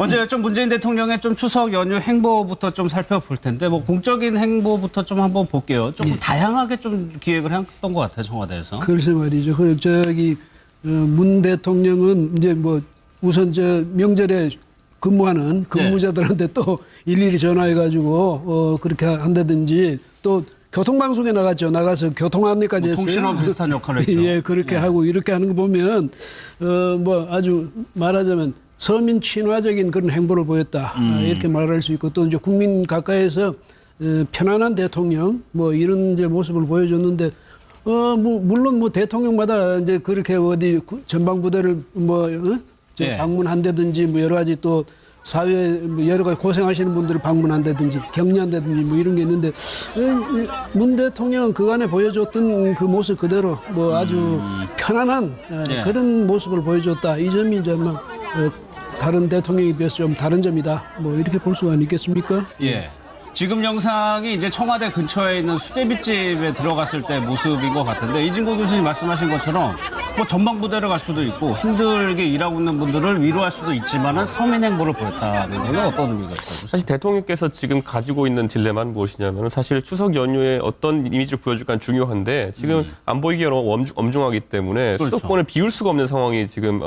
먼저 좀 문재인 대통령의 좀 추석 연휴 행보부터 좀 살펴볼 텐데 뭐 공적인 행보부터 좀 한번 볼게요. 조금 다양하게 좀 기획을 했던 것 같아요, 청와대에서. 글쎄 말이죠. 그 저기 문 대통령은 이제 뭐 우선 저 명절에 근무하는 근무자들한테 또 일일이 전화해가지고 그렇게 한다든지 또 교통방송에 나갔죠. 나가서 교통안내까지 뭐 했어요. 통신원 비슷한 역할을 했죠. 예, 그렇게 하고 이렇게 하는 거 보면 뭐 아주 말하자면 서민 친화적인 그런 행보를 보였다. 이렇게 말할 수 있고 또 이제 국민 가까이서 편안한 대통령 뭐 이런 이제 모습을 보여줬는데 뭐 물론 뭐 대통령마다 이제 그렇게 어디 전방부대를 뭐 방문한다든지 뭐 여러 가지 또 사회 뭐 여러 가지 고생하시는 분들을 방문한다든지 격려한다든지 뭐 이런 게 있는데 문 대통령은 그간에 보여줬던 그 모습 그대로 뭐 아주 편안한 그런 모습을 보여줬다. 이 점이 이제 막 다른 대통령에 비해서 좀 다른 점이다. 뭐 이렇게 볼 수가 있겠습니까? 예. 지금 영상이 이제 청와대 근처에 있는 수제비집에 들어갔을 때 모습인 것 같은데 이진국 교수님 말씀하신 것처럼 뭐 전방부대를 갈 수도 있고 힘들게 일하고 있는 분들을 위로할 수도 있지만은 서민 행보를 보였다는 건 어떤 의미가 있어요? 사실 대통령께서 지금 가지고 있는 딜레마는 무엇이냐면 사실 추석 연휴에 어떤 이미지를 보여줄까 중요한데 지금 안 보이기가 너무 엄중하기 때문에 그렇죠. 수도권을 비울 수가 없는 상황이 지금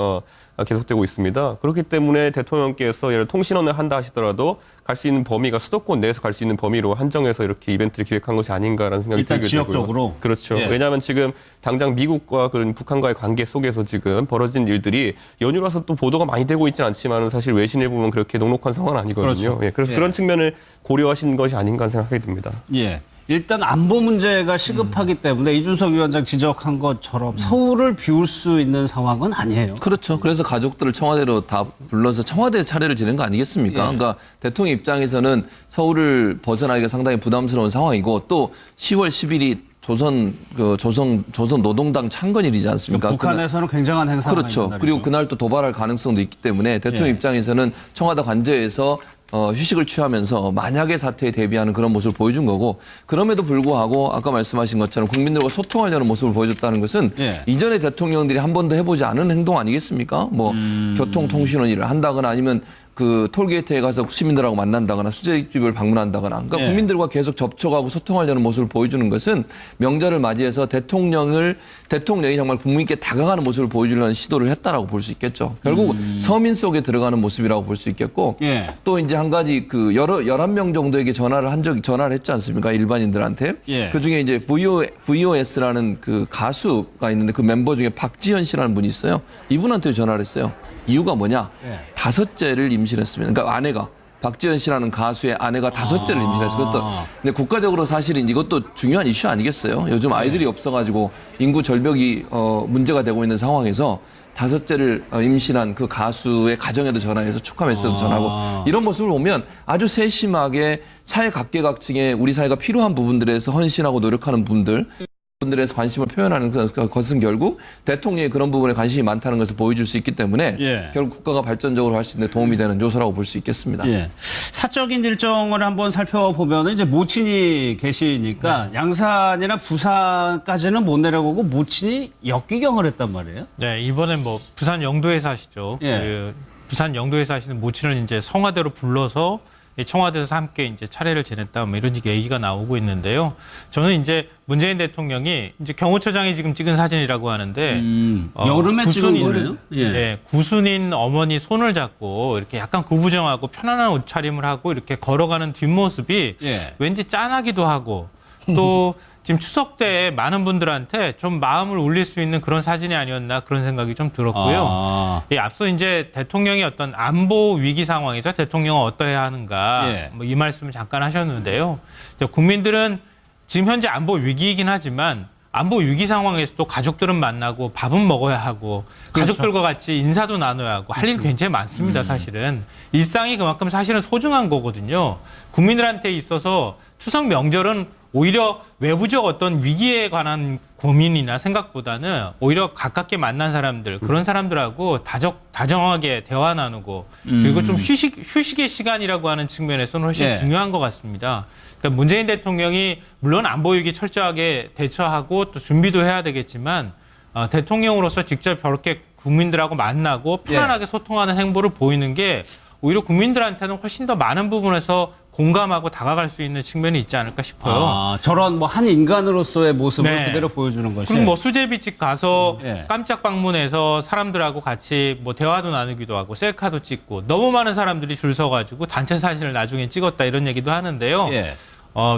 계속되고 있습니다. 그렇기 때문에 대통령께서 예를 통신원을 한다 하시더라도 갈 수 있는 범위가 수도권 내에서 갈 수 있는 범위로 한정해서 이렇게 이벤트를 기획한 것이 아닌가라는 생각이 일단 들게 지역적으로? 되고요. 그렇죠. 예. 왜냐하면 지금 당장 미국과 그런 북한과의 관계 속에서 지금 벌어진 일들이 연휴라서 또 보도가 많이 되고 있지는 않지만 사실 외신을 보면 그렇게 녹록한 상황은 아니거든요. 그렇죠. 예, 그래서 예. 그런 측면을 고려하신 것이 아닌가 생각하게 듭니다. 예. 일단 안보 문제가 시급하기 때문에 이준석 위원장 지적한 것처럼 서울을 비울 수 있는 상황은 아니에요. 그렇죠. 그래서 가족들을 청와대로 다 불러서 청와대 차례를 지낸 거 아니겠습니까? 예. 그러니까 대통령 입장에서는 서울을 벗어나기가 상당히 부담스러운 상황이고 또 10월 10일이 조선 노동당 창건일이지 않습니까? 북한에서는 굉장한 행사가 그렇죠. 있는 날이죠. 그리고 그날 또 도발할 가능성도 있기 때문에 대통령 예. 입장에서는 청와대 관저에서 휴식을 취하면서 만약의 사태에 대비하는 그런 모습을 보여준 거고 그럼에도 불구하고 아까 말씀하신 것처럼 국민들과 소통하려는 모습을 보여줬다는 것은 예. 이전의 대통령들이 한 번도 해보지 않은 행동 아니겠습니까? 뭐 교통통신원 일을 한다거나 아니면 그 톨게이트에 가서 시민들하고 만난다거나 수제집을 방문한다거나 그러니까 예. 국민들과 계속 접촉하고 소통하려는 모습을 보여주는 것은 명절을 맞이해서 대통령이 정말 국민께 다가가는 모습을 보여주려는 시도를 했다라고 볼 수 있겠죠. 결국 서민 속에 들어가는 모습이라고 볼 수 있겠고 예. 또 이제 한 가지 그 11명 정도에게 전화를 했지 않습니까? 일반인들한테. 예. 그 중에 이제 VOS라는 그 가수가 있는데 그 멤버 중에 박지현 씨라는 분이 있어요. 이분한테 전화를 했어요. 이유가 뭐냐? 예. 5째를 임신했습니다. 그러니까 아내가 박지현 씨라는 가수의 아내가 5째를 임신했어요. 그것도 근데 국가적으로 사실은 이것도 중요한 이슈 아니겠어요? 요즘 아이들이 없어가지고 인구 절벽이 문제가 되고 있는 상황에서 5째를 임신한 그 가수의 가정에도 전화해서 축하 메시지도 전하고 이런 모습을 보면 아주 세심하게 사회 각계각층에 우리 사회가 필요한 부분들에서 헌신하고 노력하는 분들에서 관심을 표현하는 것은 결국 대통령이 그런 부분에 관심이 많다는 것을 보여줄 수 있기 때문에 예. 결국 국가가 발전적으로 할 수 있는 데 도움이 되는 요소라고 볼 수 있겠습니다. 예. 사적인 일정을 한번 살펴보면 이제 모친이 계시니까 양산이나 부산까지는 못 내려가고 모친이 역기경을 했단 말이에요. 네, 이번엔 뭐 부산 영도에 사시죠. 예. 그 부산 영도에 사시는 모친을 이제 성화대로 불러서 이 청와대에서 함께 이제 차례를 지냈다 뭐 이런 얘기가 나오고 있는데요. 저는 이제 문재인 대통령이 이제 경호처장이 지금 찍은 사진이라고 하는데 여름에 찍은 거예요? 예. 예, 구순인 어머니 손을 잡고 이렇게 약간 구부정하고 편안한 옷차림을 하고 이렇게 걸어가는 뒷모습이 예. 왠지 짠하기도 하고 또 지금 추석 때 많은 분들한테 좀 마음을 울릴 수 있는 그런 사진이 아니었나 그런 생각이 좀 들었고요. 예, 앞서 이제 대통령이 어떤 안보 위기 상황에서 대통령은 어떠해야 하는가 예. 뭐 이 말씀을 잠깐 하셨는데요. 국민들은 지금 현재 안보 위기이긴 하지만 안보 위기 상황에서도 가족들은 만나고 밥은 먹어야 하고 가족들과 같이 인사도 나눠야 하고 할 일 굉장히 많습니다. 사실은 일상이 그만큼 사실은 소중한 거거든요. 국민들한테 있어서 추석 명절은 오히려 외부적 어떤 위기에 관한 고민이나 생각보다는 오히려 가깝게 만난 사람들 그런 사람들하고 다정하게 대화 나누고 그리고 좀 휴식의 시간이라고 하는 측면에서는 훨씬 예. 중요한 것 같습니다. 그러니까 문재인 대통령이 물론 안보 위기 철저하게 대처하고 또 준비도 해야 되겠지만 대통령으로서 직접 저렇게 국민들하고 만나고 편안하게 소통하는 행보를 보이는 게 오히려 국민들한테는 훨씬 더 많은 부분에서 공감하고 다가갈 수 있는 측면이 있지 않을까 싶어요. 아, 저런 뭐 한 인간으로서의 모습을 네. 그대로 보여주는 것이. 그럼 뭐 수제비집 가서 예. 깜짝 방문해서 사람들하고 같이 뭐 대화도 나누기도 하고 셀카도 찍고 너무 많은 사람들이 줄 서가지고 단체 사진을 나중에 찍었다 이런 얘기도 하는데요. 예.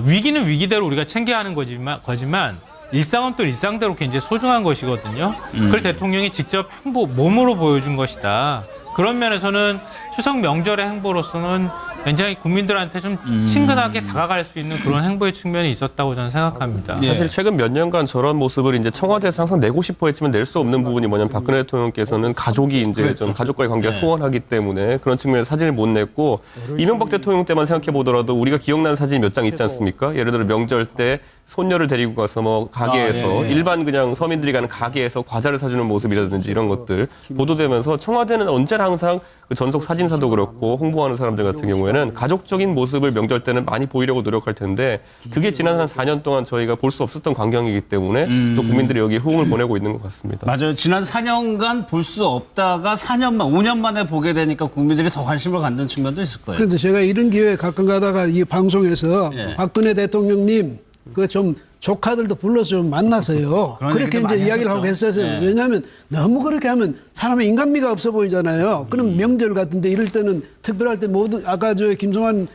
위기는 위기대로 우리가 챙겨야 하는 거지만 일상은 또 일상대로 굉장히 소중한 것이거든요. 그걸 대통령이 직접 몸으로 보여준 것이다. 그런 면에서는 추석 명절의 행보로서는 굉장히 국민들한테 좀 친근하게 다가갈 수 있는 그런 행보의 측면이 있었다고 저는 생각합니다. 예. 사실 최근 몇 년간 저런 모습을 이제 청와대에서 항상 내고 싶어 했지만 낼 수 없는 부분이 뭐냐면 박근혜 대통령께서는 가족이 이제 좀 가족과의 관계가 소원하기 때문에 그런 측면에서 사진을 못 냈고 이명박 대통령 때만 생각해 보더라도 우리가 기억나는 사진이 몇 장 있지 않습니까? 예를 들어 명절 때 손녀를 데리고 가서 뭐 가게에서 일반 그냥 서민들이 가는 가게에서 과자를 사주는 모습이라든지 이런 것들 보도되면서 청와대는 언제나 항상 그 전속 사진사도 그렇고 홍보하는 사람들 같은 경우에는 가족적인 모습을 명절 때는 많이 보이려고 노력할 텐데 그게 지난 한 4년 동안 저희가 볼 수 없었던 광경이기 때문에 또 국민들이 여기에 호응을 보내고 있는 것 같습니다. 맞아요. 지난 4년간 볼 수 없다가 5년 만에 보게 되니까 국민들이 더 관심을 갖는 측면도 있을 거예요. 그런데 제가 이런 기회에 가끔 가다가 이 방송에서 예. 박근혜 대통령님 그 좀 조카들도 불러서 좀 만나세요. 그런 그렇게 얘기도 이제 많이 이야기를 하고 하셨죠. 했었어요. 예. 왜냐하면 너무 그렇게 하면 사람의 인간미가 없어 보이잖아요. 그럼 명절 같은데 이럴 때는 특별할 때 모두 아까 저 김성환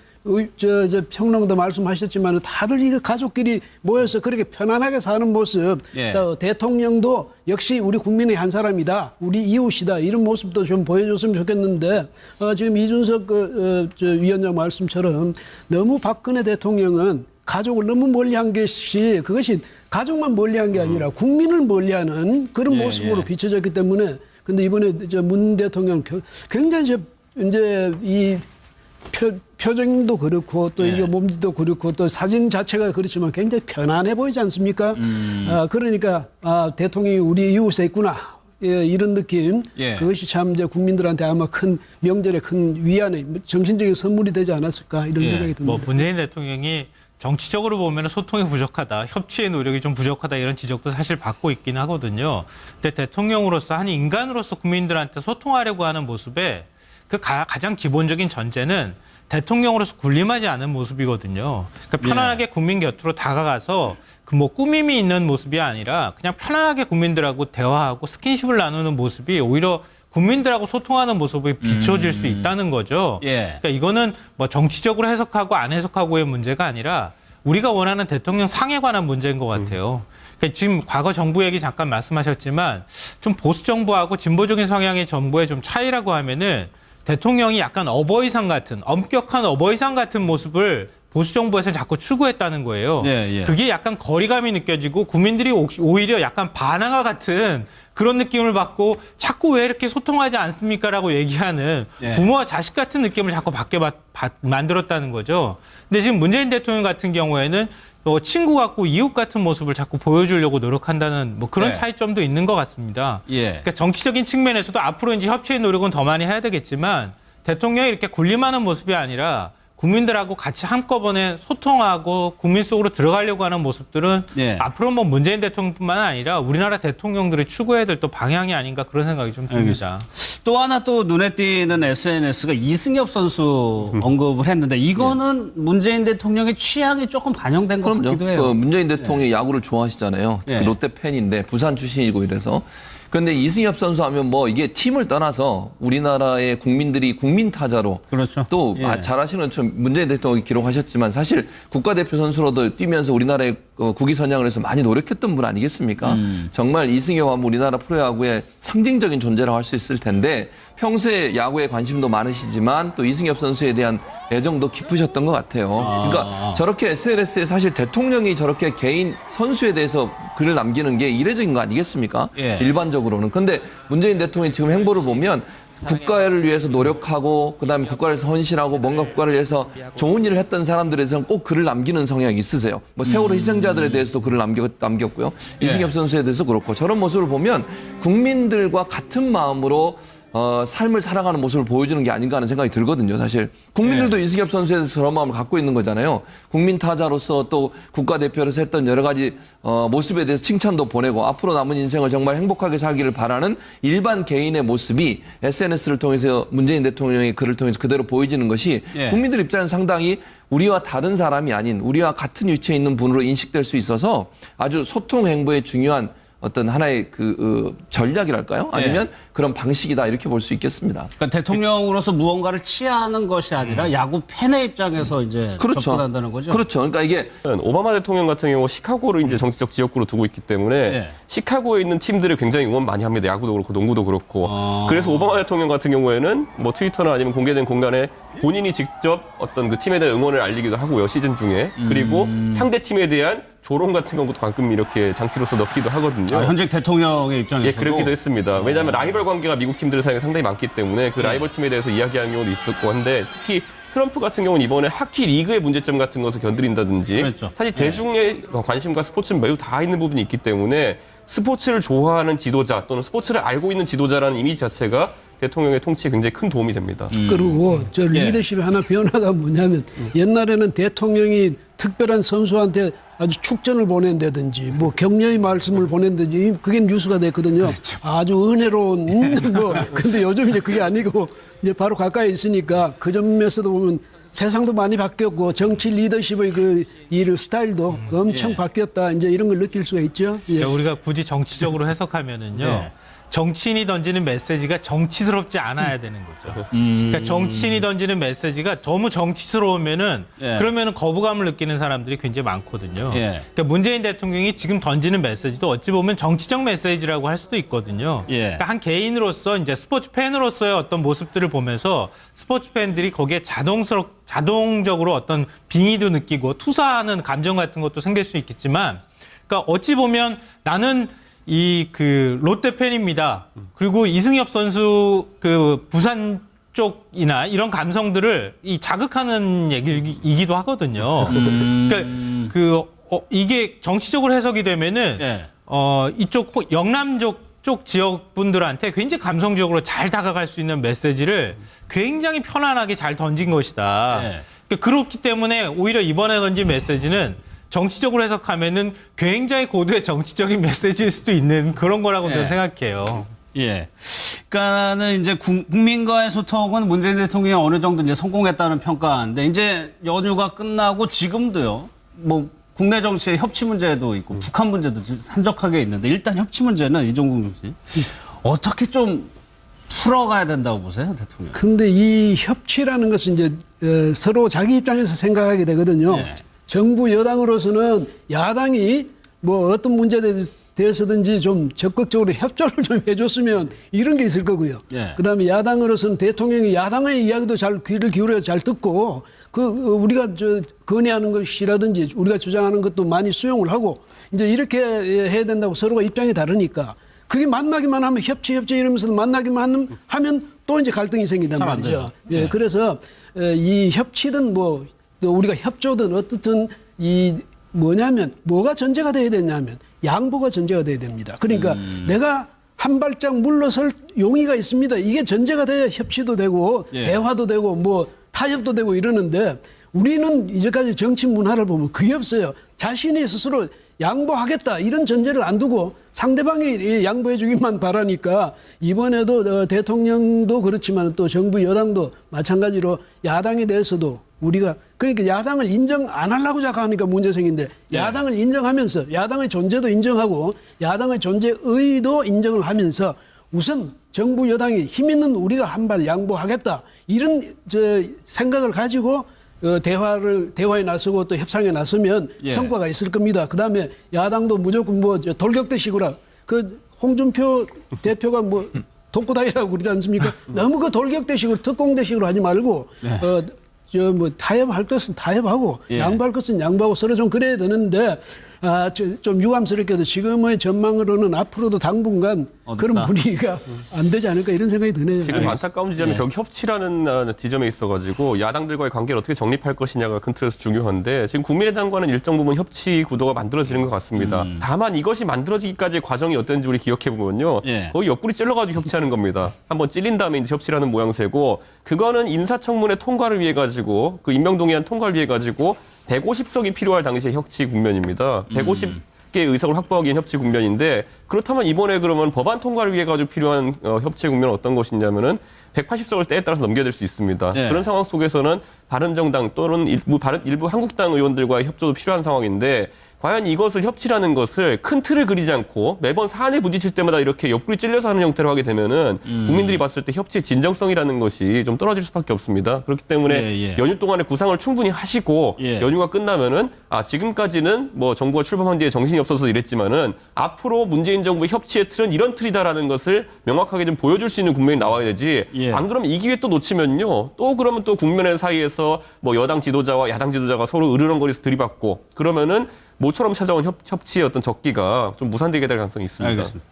저 평론가도 말씀하셨지만 다들 이거 가족끼리 모여서 그렇게 편안하게 사는 모습, 예. 또 대통령도 역시 우리 국민의 한 사람이다, 우리 이웃이다 이런 모습도 좀 보여줬으면 좋겠는데 지금 이준석 저 위원장 말씀처럼 너무 박근혜 대통령은 가족을 너무 멀리한 것이 그것이 가족만 멀리한 게 아니라 국민을 멀리하는 그런 예, 모습으로 예. 비춰졌기 때문에 근데 이번에 저 문 대통령 굉장히 이제 이 표정도 그렇고 또 이게 몸짓도 그렇고 또 사진 자체가 그렇지만 굉장히 편안해 보이지 않습니까? 그러니까 대통령이 우리 이웃에 있구나. 예, 이런 느낌. 예. 그것이 참 이제 국민들한테 아마 큰 명절에 큰 위안의 정신적인 선물이 되지 않았을까 이런 생각이 듭니다. 뭐 문재인 대통령이 정치적으로 보면 소통이 부족하다, 협치의 노력이 좀 부족하다 이런 지적도 사실 받고 있긴 하거든요. 근데 대통령으로서 한 인간으로서 국민들한테 소통하려고 하는 모습에 그 가장 기본적인 전제는 대통령으로서 군림하지 않은 모습이거든요. 그러니까 편안하게 국민 곁으로 다가가서 그 뭐 꾸밈이 있는 모습이 아니라 그냥 편안하게 국민들하고 대화하고 스킨십을 나누는 모습이 오히려 국민들하고 소통하는 모습이 비춰질 수 있다는 거죠. 예. 그러니까 이거는 뭐 정치적으로 해석하고 안 해석하고의 문제가 아니라 우리가 원하는 대통령 상에 관한 문제인 것 같아요. 그러니까 지금 과거 정부 얘기 잠깐 말씀하셨지만 좀 보수 정부하고 진보적인 성향의 정부의 좀 차이라고 하면은 대통령이 약간 어버이상 같은 엄격한 어버이상 같은 모습을 보수 정부에서 자꾸 추구했다는 거예요. 예. 그게 약간 거리감이 느껴지고 국민들이 오히려 약간 반항과 같은 그런 느낌을 받고 자꾸 왜 이렇게 소통하지 않습니까라고 얘기하는 예. 부모와 자식 같은 느낌을 자꾸 받게 만들었다는 거죠. 근데 지금 문재인 대통령 같은 경우에는 친구 같고 이웃 같은 모습을 자꾸 보여주려고 노력한다는 뭐 그런 네. 차이점도 있는 것 같습니다. 예. 그러니까 정치적인 측면에서도 앞으로 이제 협치의 노력은 더 많이 해야 되겠지만 대통령이 이렇게 군림하는 모습이 아니라 국민들하고 같이 한꺼번에 소통하고 국민 속으로 들어가려고 하는 모습들은 예. 앞으로 뭐 문재인 대통령뿐만 아니라 우리나라 대통령들이 추구해야 될 또 방향이 아닌가 그런 생각이 좀 듭니다. 또 하나 또 눈에 띄는 SNS가 이승엽 선수 언급을 했는데 이거는 문재인 대통령의 취향이 조금 반영된 것 같기도 해요. 그 문재인 대통령이 야구를 좋아하시잖아요. 네. 롯데 팬인데 부산 출신이고 이래서. 그런데 이승엽 선수 하면 뭐 이게 팀을 떠나서 우리나라의 국민들이 국민 타자로 그렇죠. 또 예. 잘하시는 것처럼 문재인 대통령이 기록하셨지만 사실 국가대표 선수로도 뛰면서 우리나라의 국위 선양을 해서 많이 노력했던 분 아니겠습니까? 정말 이승엽 하면 우리나라 프로야구의 상징적인 존재라고 할 수 있을 텐데 평소에 야구에 관심도 많으시지만 또 이승엽 선수에 대한 애정도 깊으셨던 것 같아요. 그러니까 저렇게 SNS에 사실 대통령이 저렇게 개인 선수에 대해서 글을 남기는 게 이례적인 거 아니겠습니까? 예. 일반적으로는. 근데 문재인 대통령이 지금 행보를 보면 국가를 위해서 노력하고 그다음에 국가를 위해서 헌신하고 뭔가 국가를 위해서 좋은 일을 했던 사람들에 대해서는 꼭 글을 남기는 성향이 있으세요. 뭐 세월호 희생자들에 대해서도 글을 남겼고요. 이승엽 선수에 대해서 그렇고 저런 모습을 보면 국민들과 같은 마음으로 삶을 살아가는 모습을 보여주는 게 아닌가 하는 생각이 들거든요. 사실 국민들도 이승엽 선수에 대해서 저런 마음을 갖고 있는 거잖아요. 국민 타자로서 또 국가대표로서 했던 여러 가지 모습에 대해서 칭찬도 보내고 앞으로 남은 인생을 정말 행복하게 살기를 바라는 일반 개인의 모습이 SNS를 통해서 문재인 대통령의 글을 통해서 그대로 보여지는 것이 국민들 입장에서 상당히 우리와 다른 사람이 아닌 우리와 같은 위치에 있는 분으로 인식될 수 있어서 아주 소통 행보의 중요한 어떤 하나의 전략이랄까요? 아니면 그런 방식이다 이렇게 볼 수 있겠습니다. 그러니까 대통령으로서 무언가를 취하는 것이 아니라 야구 팬의 입장에서 이제 접근한다는 거죠. 그렇죠. 그러니까 이게 오바마 대통령 같은 경우 시카고를 이제 정치적 지역구로 두고 있기 때문에 시카고에 있는 팀들을 굉장히 응원 많이 합니다. 야구도 그렇고 농구도 그렇고. 그래서 오바마 대통령 같은 경우에는 뭐 트위터나 아니면 공개된 공간에 본인이 직접 어떤 그 팀에 대한 응원을 알리기도 하고요. 시즌 중에. 그리고 상대 팀에 대한 조롱 같은 것도 가끔 이렇게 장치로서 넣기도 하거든요. 현직 대통령의 입장에서도. 그렇기도 했습니다. 왜냐하면 라이벌 관계가 미국 팀들 사이에 상당히 많기 때문에 그 라이벌 팀에 대해서 이야기하는 경우도 있었고 한데 특히 트럼프 같은 경우는 이번에 하키 리그의 문제점 같은 것을 견드린다든지 그렇죠. 사실 대중의 관심과 스포츠는 매우 다 있는 부분이 있기 때문에 스포츠를 좋아하는 지도자 또는 스포츠를 알고 있는 지도자라는 이미지 자체가 대통령의 통치에 굉장히 큰 도움이 됩니다. 그리고 저 리더십의 하나 변화가 뭐냐면 옛날에는 대통령이 특별한 선수한테 아주 축전을 보낸다든지 뭐 격려의 말씀을 보낸다든지 그게 뉴스가 됐거든요. 그렇죠. 아주 은혜로운 뭐 근데 요즘 이제 그게 아니고 이제 바로 가까이 있으니까 그 점에서도 보면 세상도 많이 바뀌었고 정치 리더십의 그 일 스타일도 엄청 바뀌었다. 이제 이런 걸 느낄 수가 있죠. 그러니까 우리가 굳이 정치적으로 해석하면은요. 정치인이 던지는 메시지가 정치스럽지 않아야 되는 거죠. 그러니까 정치인이 던지는 메시지가 너무 정치스러우면은 그러면은 거부감을 느끼는 사람들이 굉장히 많거든요. 그러니까 문재인 대통령이 지금 던지는 메시지도 어찌 보면 정치적 메시지라고 할 수도 있거든요. 그러니까 한 개인으로서 이제 스포츠 팬으로서의 어떤 모습들을 보면서 스포츠 팬들이 거기에 자동적으로 어떤 빙의도 느끼고 투사하는 감정 같은 것도 생길 수 있겠지만, 그러니까 어찌 보면 나는 롯데 팬입니다. 그리고 이승엽 선수 부산 쪽이나 이런 감성들을 자극하는 얘기이기도 하거든요. 그러니까 이게 정치적으로 해석이 되면은 이쪽 영남쪽 지역 분들한테 굉장히 감성적으로 잘 다가갈 수 있는 메시지를 굉장히 편안하게 잘 던진 것이다. 그러니까 그렇기 때문에 오히려 이번에 던진 메시지는 정치적으로 해석하면은 굉장히 고도의 정치적인 메시지일 수도 있는 그런 거라고 저는 생각해요. 그러니까는 이제 국민과의 소통은 문재인 대통령이 어느 정도 이제 성공했다는 평가인데 이제 연휴가 끝나고 지금도요. 뭐 국내 정치의 협치 문제도 있고 북한 문제도 한적하게 있는데 일단 협치 문제는 이종국 교수님 어떻게 좀 풀어가야 된다고 보세요, 대통령? 근데 이 협치라는 것은 이제 서로 자기 입장에서 생각하게 되거든요. 정부 여당으로서는 야당이 뭐 어떤 문제에 대해서든지 좀 적극적으로 협조를 좀 해줬으면 이런 게 있을 거고요. 그다음에 야당으로서는 대통령이 야당의 이야기도 잘 귀를 기울여 잘 듣고 우리가 건의하는 것이라든지 우리가 주장하는 것도 많이 수용을 하고 이제 이렇게 해야 된다고 서로가 입장이 다르니까 그게 만나기만 하면 협치 이러면서 만나기만 하면 또 이제 갈등이 생긴단 말이죠. 그래서 이 협치든 뭐 또 우리가 협조든 어떻든 뭐가 전제가 돼야 되냐면 양보가 전제가 돼야 됩니다. 그러니까 내가 한 발짝 물러설 용의가 있습니다. 이게 전제가 돼야 협치도 되고 대화도 되고 뭐 타협도 되고 이러는데 우리는 이제까지 정치 문화를 보면 그게 없어요. 자신이 스스로 양보하겠다 이런 전제를 안 두고 상대방이 양보해 주기만 바라니까 이번에도 대통령도 그렇지만 또 정부 여당도 마찬가지로 야당에 대해서도 우리가 그러니까 야당을 인정 안 하려고 자꾸 하니까 문제 생긴데 야당을 인정하면서 야당의 존재도 인정하고 야당의 존재의도 인정을 하면서 우선 정부 여당이 힘 있는 우리가 한 발 양보하겠다 이런 생각을 가지고 대화에 나서고 또 협상에 나서면 성과가 있을 겁니다. 그다음에 야당도 무조건 뭐 돌격대식으로 홍준표 대표가 뭐 독고다이라고 그러지 않습니까? 너무 돌격대식으로 특공대식으로 하지 말고 타협할 것은 타협하고 양보할 것은 양보하고 서로 좀 그래야 되는데 좀 유감스럽게도 지금의 전망으로는 앞으로도 당분간 그런 분위기가 안 되지 않을까 이런 생각이 드네요. 지금 안타까운 지점이 결국 협치라는 지점에 있어가지고 야당들과의 관계를 어떻게 정립할 것이냐가 큰 틀에서 중요한데 지금 국민의당과는 일정 부분 협치 구도가 만들어지는 것 같습니다. 다만 이것이 만들어지기까지의 과정이 어땠는지 우리 기억해보면요. 거의 옆구리 찔러가지고 협치하는 겁니다. 한번 찔린 다음에 이제 협치라는 모양새고 그거는 인사청문회 통과를 위해 가지고 그 임명동의안 통과를 위해 가지고 150석이 필요할 당시의 협치 국면입니다. 150개 의석을 확보하기 위한 협치 국면인데 그렇다면 이번에 그러면 법안 통과를 위해 가지고 필요한 협치 국면은 어떤 것이냐면은 180석을 때에 따라서 넘겨야 수 있습니다. 그런 상황 속에서는 바른정당 또는 일부 한국당 의원들과의 협조도 필요한 상황인데 과연 이것을 협치라는 것을 큰 틀을 그리지 않고 매번 사안에 부딪힐 때마다 이렇게 옆구리 찔려서 하는 형태로 하게 되면은 국민들이 봤을 때 협치의 진정성이라는 것이 좀 떨어질 수밖에 없습니다. 그렇기 때문에 연휴 동안에 구상을 충분히 하시고 연휴가 끝나면은 지금까지는 뭐 정부가 출범한 뒤에 정신이 없어서 이랬지만은 앞으로 문재인 정부의 협치의 틀은 이런 틀이다라는 것을 명확하게 좀 보여줄 수 있는 국면이 나와야 되지. 안 그러면 이 기회 또 놓치면요. 또 그러면 또 국민의 사이에서 뭐 여당 지도자와 야당 지도자가 서로 으르렁거리서 들이받고 그러면은 모처럼 찾아온 협치의 어떤 적기가 좀 무산되게 될 가능성이 있습니다. 알겠습니다.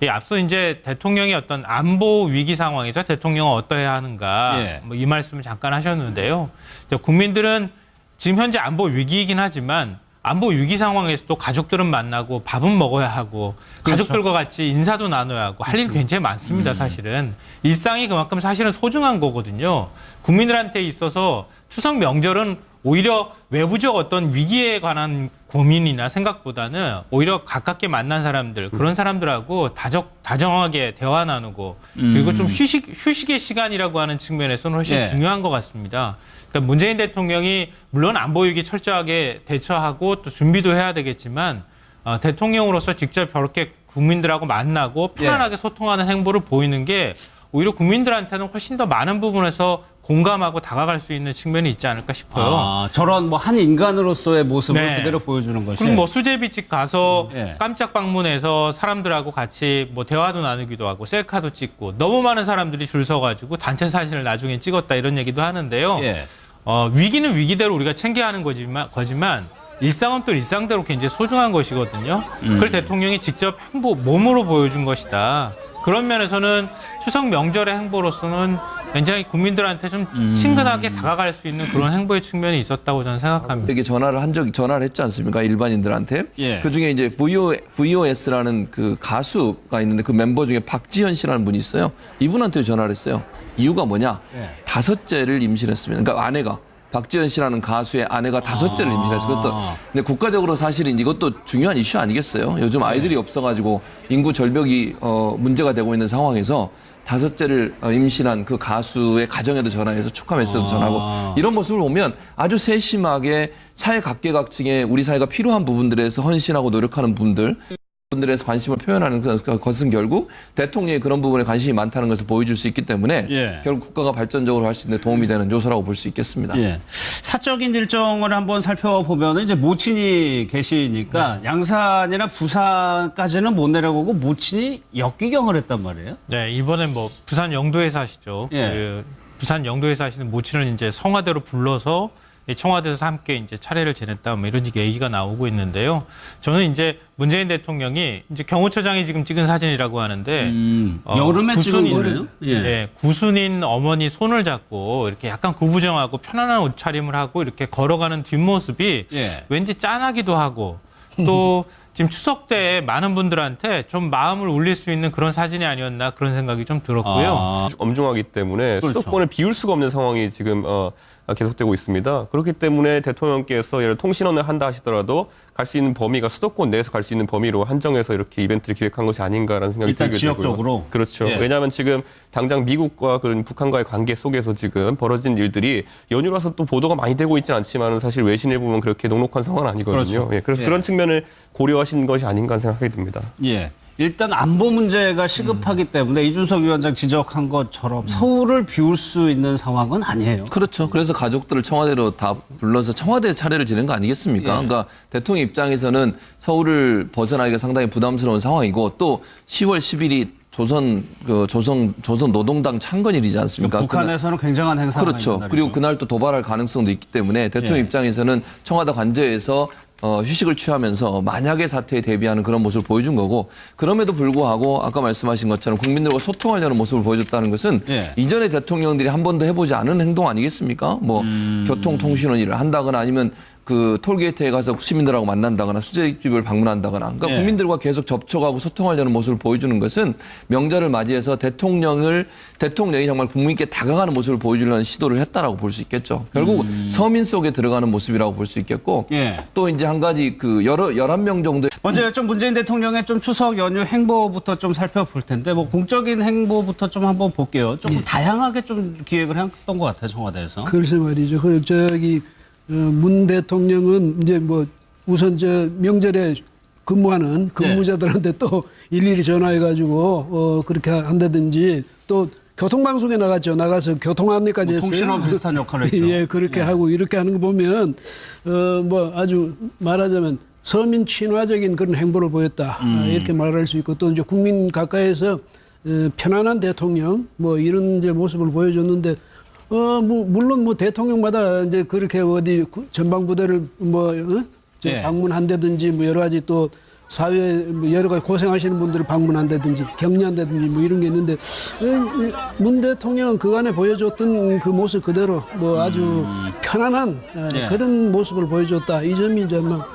예, 앞서 이제 대통령이 어떤 안보 위기 상황에서 대통령은 어떠해야 하는가 뭐 이 말씀을 잠깐 하셨는데요. 국민들은 지금 현재 안보 위기이긴 하지만 안보 위기 상황에서도 가족들은 만나고 밥은 먹어야 하고 가족들과 같이 인사도 나눠야 하고 할 일 굉장히 많습니다. 사실은 일상이 그만큼 사실은 소중한 거거든요. 국민들한테 있어서 추석 명절은 오히려 외부적 어떤 위기에 관한 고민이나 생각보다는 오히려 가깝게 만난 사람들 그런 사람들하고 다정하게 대화 나누고 그리고 좀 휴식의 시간이라고 하는 측면에서는 훨씬 중요한 것 같습니다. 그러니까 문재인 대통령이 물론 안보 위기 철저하게 대처하고 또 준비도 해야 되겠지만 대통령으로서 직접 저렇게 국민들하고 만나고 편안하게 소통하는 행보를 보이는 게 오히려 국민들한테는 훨씬 더 많은 부분에서 공감하고 다가갈 수 있는 측면이 있지 않을까 싶어요. 저런 뭐 한 인간으로서의 모습을 그대로 보여주는 것이. 그리고 뭐 수제비집 가서 깜짝 방문해서 사람들하고 같이 뭐 대화도 나누기도 하고 셀카도 찍고 너무 많은 사람들이 줄 서가지고 단체 사진을 나중에 찍었다 이런 얘기도 하는데요. 위기는 위기대로 우리가 챙겨야 하는 거지만 일상은 또 일상대로 굉장히 소중한 것이거든요. 그걸 대통령이 직접 몸으로 보여준 것이다. 그런 면에서는 추석 명절의 행보로서는 굉장히 국민들한테 좀 친근하게 다가갈 수 있는 그런 행보의 측면이 있었다고 저는 생각합니다. 이게 전화를 했지 않습니까? 일반인들한테. 그 중에 이제 VOS라는 그 가수가 있는데 그 멤버 중에 박지현 씨라는 분이 있어요. 이분한테 전화를 했어요. 이유가 뭐냐? 5째를 임신했습니다. 그러니까 아내가. 박지현 씨라는 가수의 아내가 5째를 임신했어요. 그것도 근데 국가적으로 사실은 이것도 중요한 이슈 아니겠어요? 요즘 아이들이 없어가지고 인구 절벽이 문제가 되고 있는 상황에서 5째를 임신한 그 가수의 가정에도 전화해서 축하 메시지도 전하고 이런 모습을 보면 아주 세심하게 사회 각계각층에 우리 사회가 필요한 부분들에서 헌신하고 노력하는 분들에서 관심을 표현하는 것은 결국 대통령이 그런 부분에 관심이 많다는 것을 보여줄 수 있기 때문에 결국 국가가 발전적으로 할 수 있는 데 도움이 되는 요소라고 볼 수 있겠습니다. 사적인 일정을 한번 살펴보면 이제 모친이 계시니까 양산이나 부산까지는 못 내려가고 모친이 역귀경을 했단 말이에요. 네, 이번엔 뭐 부산 영도에 사시죠. 그 부산 영도에 사시는 모친을 이제 성화대로 불러서 청와대에서 함께 이제 차례를 지냈다, 뭐 이런 얘기가 나오고 있는데요. 저는 이제 문재인 대통령이 이제 경호처장이 지금 찍은 사진이라고 하는데 여름에 찍은 거예요? 구순인 어머니 손을 잡고 이렇게 약간 구부정하고 편안한 옷차림을 하고 이렇게 걸어가는 뒷모습이 왠지 짠하기도 하고 또 지금 추석 때 많은 분들한테 좀 마음을 울릴 수 있는 그런 사진이 아니었나 그런 생각이 좀 들었고요. 엄중하기 때문에 수도권을 비울 수가 없는 상황이 지금 계속되고 있습니다. 그렇기 때문에 대통령께서 예를 통신원을 한다 하시더라도 갈 수 있는 범위가 수도권 내에서 갈 수 있는 범위로 한정해서 이렇게 이벤트를 기획한 것이 아닌가라는 생각이 들게 되고요. 지역적으로. 그렇죠. 왜냐하면 지금 당장 미국과 그런 북한과의 관계 속에서 지금 벌어진 일들이 연휴라서 또 보도가 많이 되고 있지는 않지만 사실 외신을 보면 그렇게 녹록한 상황은 아니거든요. 그래서 그런 측면을 고려하신 것이 아닌가 생각하게 됩니다. 일단 안보 문제가 시급하기 때문에 이준석 위원장 지적한 것처럼 서울을 비울 수 있는 상황은 아니에요. 그렇죠. 그래서 가족들을 청와대로 다 불러서 청와대 차례를 지낸 거 아니겠습니까? 그러니까 대통령 입장에서는 서울을 벗어나기가 상당히 부담스러운 상황이고 또 10월 10일이 조선 노동당 창건일이지 않습니까? 북한에서는 굉장한 행사가 그렇죠. 있는 날이죠. 그리고 그날 또 도발할 가능성도 있기 때문에 대통령 입장에서는 청와대 관저에서 휴식을 취하면서 만약의 사태에 대비하는 그런 모습을 보여준 거고 그럼에도 불구하고 아까 말씀하신 것처럼 국민들과 소통하려는 모습을 보여줬다는 것은 예. 이전의 대통령들이 한 번도 해보지 않은 행동 아니겠습니까? 뭐 교통통신원을 한다거나 아니면 그 톨게이트에 가서 시민들하고 만난다거나 수제집을 방문한다거나 그러니까 예. 국민들과 계속 접촉하고 소통하려는 모습을 보여주는 것은 명절을 맞이해서 대통령이 정말 국민께 다가가는 모습을 보여주려는 시도를 했다라고 볼 수 있겠죠. 결국 서민 속에 들어가는 모습이라고 볼 수 있겠고 예. 또 이제 한 가지 그 11명 정도 먼저 좀 문재인 대통령의 좀 추석 연휴 행보부터 좀 살펴볼 텐데 뭐 공적인 행보부터 좀 한번 볼게요. 조금 다양하게 좀 기획을 했던 것 같아요, 청와대에서. 글쎄 말이죠. 그 저기 문 대통령은 이제 뭐 우선 저 명절에 근무하는 근무자들한테 또 일일이 전화해가지고 그렇게 한다든지 또 교통방송에 나갔죠. 나가서 교통 안내까지 뭐 했어요. 통신원 비슷한 역할을 했죠. 예, 그렇게 하고 이렇게 하는 거 보면 뭐 아주 말하자면 서민 친화적인 그런 행보를 보였다 이렇게 말할 수 있고 또 이제 국민 가까이서 편안한 대통령 뭐 이런 이제 모습을 보여줬는데. 뭐 물론 뭐 대통령마다 이제 그렇게 어디 전방부대를 뭐 예. 방문한다든지 뭐 여러 가지 또 사회 뭐 여러 가지 고생하시는 분들을 방문한다든지 격려한다든지 뭐 이런 게 있는데 문 대통령은 그간에 보여줬던 그 모습 그대로 뭐 아주 편안한 예. 그런 모습을 보여줬다. 이 점이 이제 막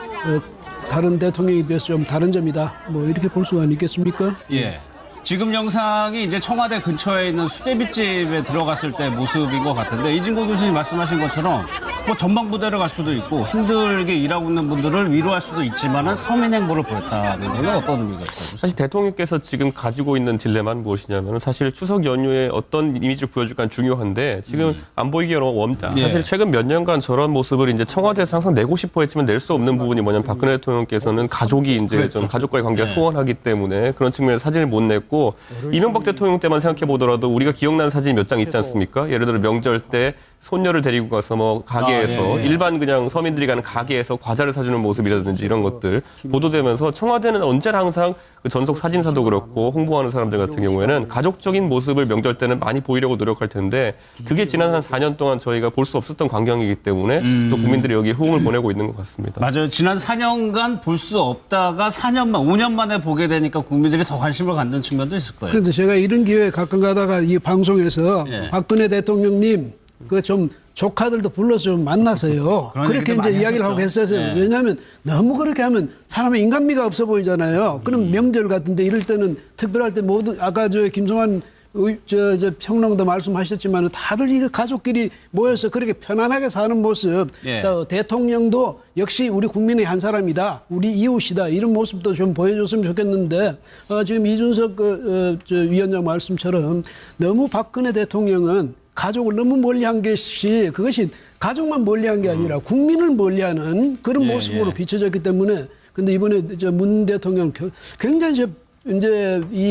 다른 대통령에 비해서 좀 다른 점이다. 뭐 이렇게 볼 수가 있겠습니까? 예. 지금 영상이 이제 청와대 근처에 있는 수제비집에 들어갔을 때 모습인 것 같은데 이진고 교수님 말씀하신 것처럼 뭐 전방부대를 갈 수도 있고 힘들게 일하고 있는 분들을 위로할 수도 있지만은 서민 행보를 보였다는 건 어떤 의미가 있어요? 사실 대통령께서 지금 가지고 있는 딜레마는 무엇이냐면 사실 추석 연휴에 어떤 이미지를 보여줄까 중요한데 지금 안 보이기 어렵다. 예. 사실 최근 몇 년간 저런 모습을 이제 청와대에서 항상 내고 싶어 했지만 낼 수 없는 부분이 뭐냐면 박근혜 대통령께서는 가족이 이제 좀 가족과의 관계가 소원하기 때문에 그런 측면에서 사진을 못 냈고 이명박 대통령 때만 생각해 보더라도 우리가 기억나는 사진이 몇 장 있지 않습니까? 예를 들어 명절 때 손녀를 데리고 가서 뭐 가게에서 예. 일반 그냥 서민들이 가는 가게에서 과자를 사주는 모습이라든지 이런 것들 보도되면서 청와대는 언제나 항상 그 전속 사진사도 그렇고 홍보하는 사람들 같은 경우에는 가족적인 모습을 명절 때는 많이 보이려고 노력할 텐데 그게 지난 한 4년 동안 저희가 볼 수 없었던 광경이기 때문에 또 국민들이 여기 호응을 보내고 있는 것 같습니다. 맞아요. 지난 4년간 볼 수 없다가 5년 만에 보게 되니까 국민들이 더 관심을 갖는 측면도 있을 거예요. 그런데 제가 이런 기회에 가끔 가다가 이 방송에서 예. 박근혜 대통령님 그 좀 조카들도 불러서 좀 만나서요. 그런 그렇게 얘기도 이제 많이 이야기를 하고 하셨죠. 했어요. 예. 왜냐하면 너무 그렇게 하면 사람의 인간미가 없어 보이잖아요. 그럼 명절 같은데 이럴 때는 특별할 때 모두 아까 저 김성환 저 평론도 말씀하셨지만 다들 이거 가족끼리 모여서 그렇게 편안하게 사는 모습 예. 또 대통령도 역시 우리 국민의 한 사람이다. 우리 이웃이다. 이런 모습도 좀 보여줬으면 좋겠는데 지금 이준석 저 위원장 말씀처럼 너무 박근혜 대통령은 가족을 너무 멀리한 것이 그것이 가족만 멀리한 게 아니라 국민을 멀리하는 그런 예, 모습으로 예. 비춰졌기 때문에 근데 이번에 저 문 대통령 굉장히 이제 이